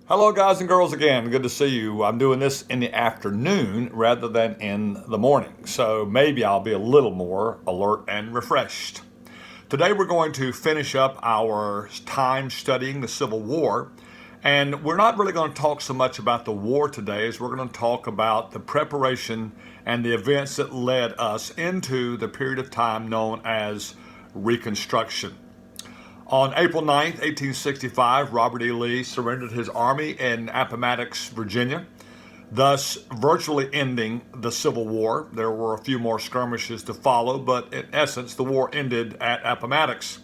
Hello, guys and girls, again. Good to see you. I'm doing this in the afternoon rather than in the morning, so maybe I'll be a little more alert and refreshed. Today, we're going to finish up our time studying the Civil War, and we're not really going to talk so much about the war today as we're going to talk about the preparation and the events that led us into the period of time known as Reconstruction. On April 9th, 1865, Robert E. Lee surrendered his army in Appomattox, Virginia, thus virtually ending the Civil War. There were a few more skirmishes to follow, but in essence, the war ended at Appomattox.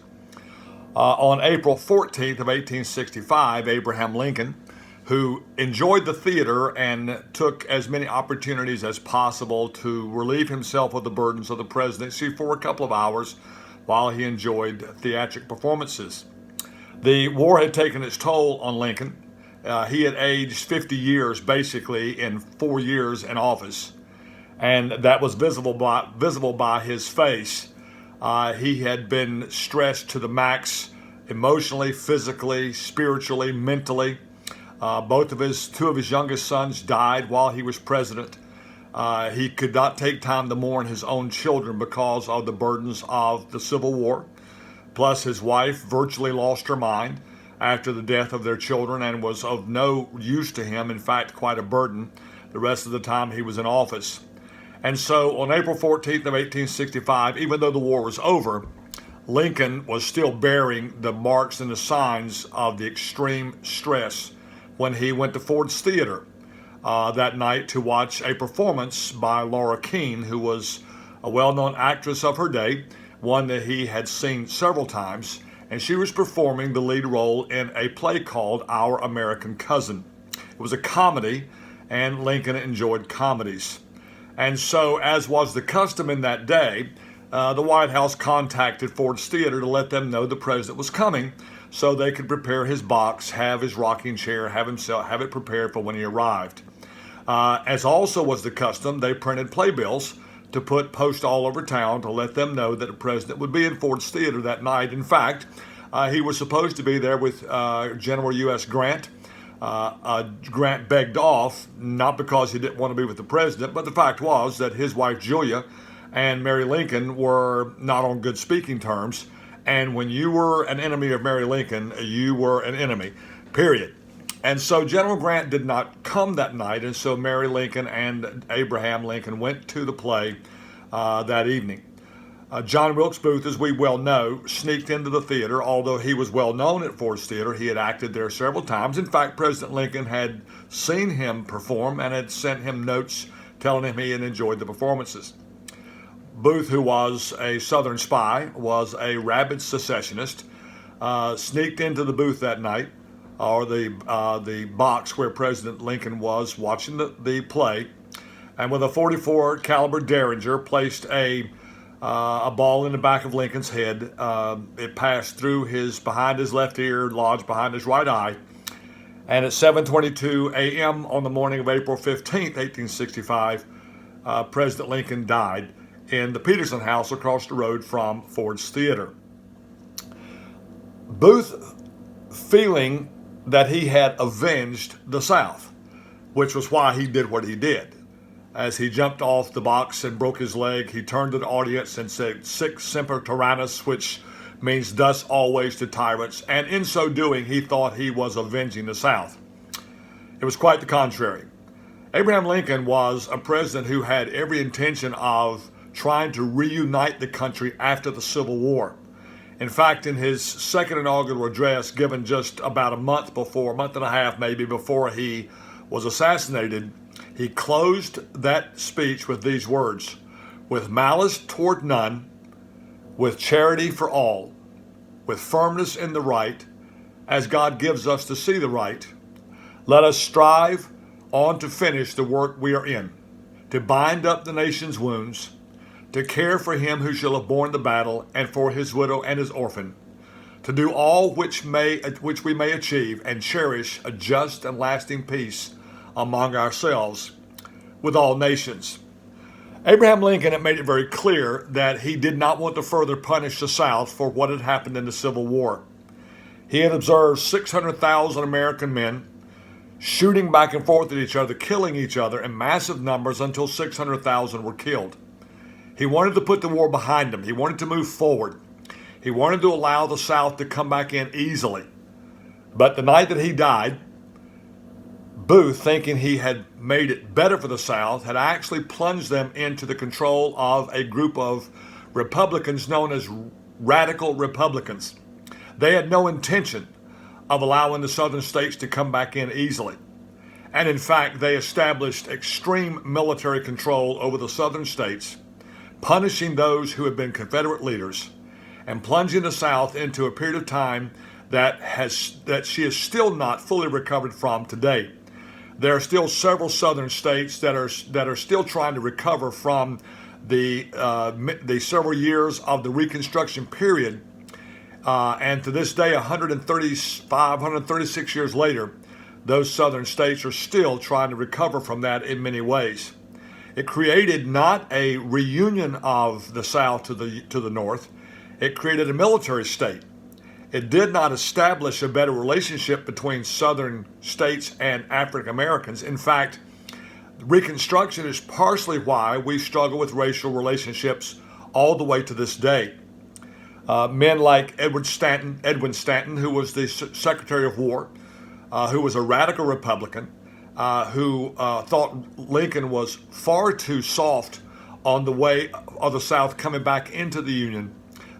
On April 14th of 1865, Abraham Lincoln, who enjoyed the theater and took as many opportunities as possible to relieve himself of the burdens of the presidency for a couple of hours while he enjoyed theatric performances. The war had taken its toll on Lincoln. He had aged 50 years basically in 4 years in office, and that was visible by his face. He had been stressed to the max emotionally, physically, spiritually, mentally. Two of his youngest sons died while he was president. He could not take time to mourn his own children because of the burdens of the Civil War. Plus, his wife virtually lost her mind after the death of their children and was of no use to him, in fact, quite a burden the rest of the time he was in office. And so on April 14th of 1865, even though the war was over, Lincoln was still bearing the marks and the signs of the extreme stress when he went to Ford's Theater that night to watch a performance by Laura Keene, who was a well-known actress of her day, one that he had seen several times, and she was performing the lead role in a play called Our American Cousin. It was a comedy, and Lincoln enjoyed comedies. And so, as was the custom in that day, the White House contacted Ford's Theater to let them know the president was coming so they could prepare his box, have his rocking chair, have it prepared for when he arrived. As also was the custom, they printed playbills to post all over town to let them know that the president would be in Ford's Theater that night. In fact, he was supposed to be there with General U.S. Grant. Grant begged off, not because he didn't want to be with the president, but the fact was that his wife Julia and Mary Lincoln were not on good speaking terms. And when you were an enemy of Mary Lincoln, you were an enemy, period. And so General Grant did not come that night, and so Mary Lincoln and Abraham Lincoln went to the play that evening. John Wilkes Booth, as we well know, sneaked into the theater. Although he was well known at Ford's Theater, he had acted there several times. In fact, President Lincoln had seen him perform and had sent him notes telling him he had enjoyed the performances. Booth, who was a Southern spy, was a rabid secessionist, sneaked into the booth that night, or the box where President Lincoln was watching the play, and with a .44 caliber Derringer placed a ball in the back of Lincoln's head. It passed through behind his left ear, lodged behind his right eye, and at 7:22 a.m. on the morning of April 15th, 1865, President Lincoln died in the Peterson House across the road from Ford's Theater. Booth, feeling that he had avenged the South, which was why he did what he did. As he jumped off the box and broke his leg, he turned to the audience and said, "Sic semper tyrannis," which means thus always to tyrants, and in so doing, he thought he was avenging the South. It was quite the contrary. Abraham Lincoln was a president who had every intention of trying to reunite the country after the Civil War. In fact, in his second inaugural address, given just about a month and a half maybe, before he was assassinated, he closed that speech with these words: "With malice toward none, with charity for all, with firmness in the right, as God gives us to see the right, let us strive on to finish the work we are in, to bind up the nation's wounds, to care for him who shall have borne the battle, and for his widow and his orphan, to do all which we may achieve and cherish a just and lasting peace among ourselves with all nations." Abraham Lincoln had made it very clear that he did not want to further punish the South for what had happened in the Civil War. He had observed 600,000 American men shooting back and forth at each other, killing each other in massive numbers until 600,000 were killed. He wanted to put the war behind him. He wanted to move forward. He wanted to allow the South to come back in easily. But the night that he died, Booth, thinking he had made it better for the South, had actually plunged them into the control of a group of Republicans known as radical Republicans. They had no intention of allowing the southern states to come back in easily. And in fact, they established extreme military control over the southern states, punishing those who had been Confederate leaders, and plunging the South into a period of time that she is still not fully recovered from today. There are still several southern states that are still trying to recover from the several years of the Reconstruction period, and to this day, 136 years later, those southern states are still trying to recover from that in many ways. It created not a reunion of the South to the North. It created a military state. It did not establish a better relationship between southern states and African Americans. In fact, Reconstruction is partially why we struggle with racial relationships all the way to this day. Men like Edwin Stanton, who was the Secretary of War, who was a radical Republican, who thought Lincoln was far too soft on the way of the South coming back into the Union,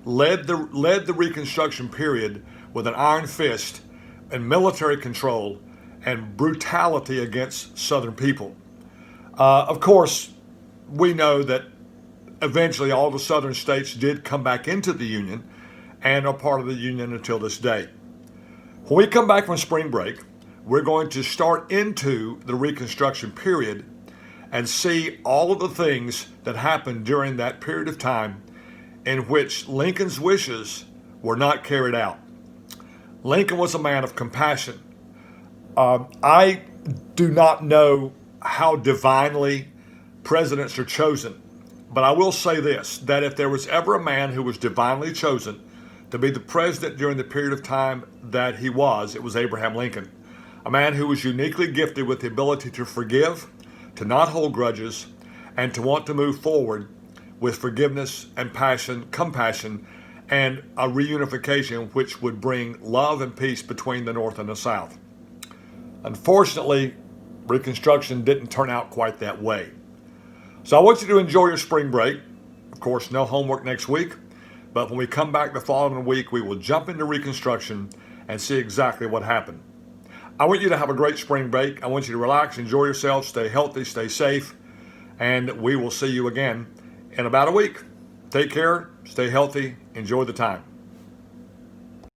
led the Reconstruction period with an iron fist and military control and brutality against Southern people. Of course, we know that eventually all the Southern states did come back into the Union and are part of the Union until this day. When we come back from spring break, we're going to start into the Reconstruction period and see all of the things that happened during that period of time in which Lincoln's wishes were not carried out. Lincoln was a man of compassion. I do not know how divinely presidents are chosen, but I will say this, that if there was ever a man who was divinely chosen to be the president during the period of time that he was, it was Abraham Lincoln. A man who was uniquely gifted with the ability to forgive, to not hold grudges, and to want to move forward with forgiveness and compassion, and a reunification which would bring love and peace between the North and the South. Unfortunately, Reconstruction didn't turn out quite that way. So I want you to enjoy your spring break. Of course, no homework next week, but when we come back the following week, we will jump into Reconstruction and see exactly what happened. I want you to have a great spring break. I want you to relax, enjoy yourself, stay healthy, stay safe, and we will see you again in about a week. Take care, stay healthy, enjoy the time.